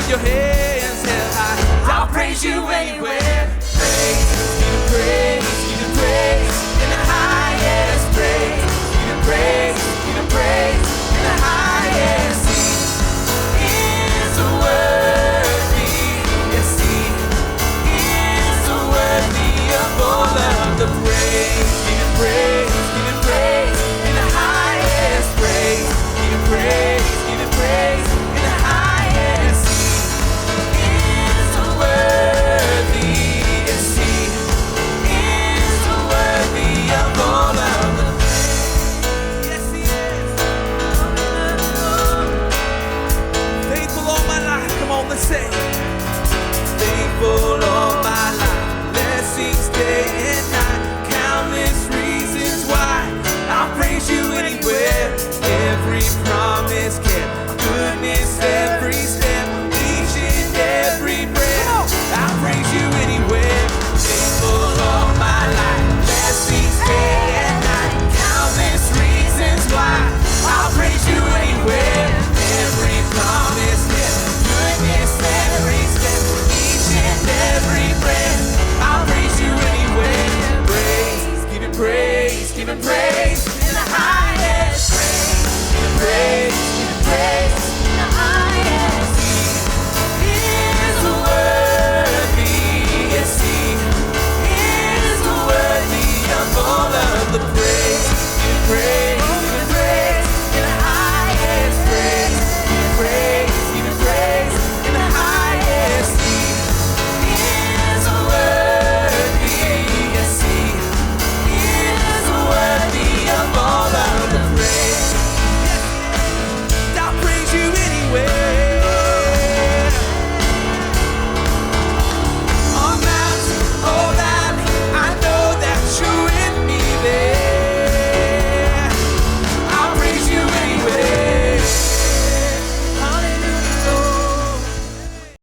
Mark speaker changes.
Speaker 1: your hands held high. I'll praise you anywhere. Praise, give you praise, give you praise in the highest praise. Give you praise, give you praise in the highest. He is worthy, yes he is worthy of all of the praise. Give you praise, give you praise in the highest praise. Give you praise, give you praise in the highest. He is worthy, yes he is worthy of all of the praise. Yes he is. Faithful all my life, come on, let's say. Faithful all my life, blessings day and night, countless reasons why I'll praise you anywhere. Every promise kept, goodness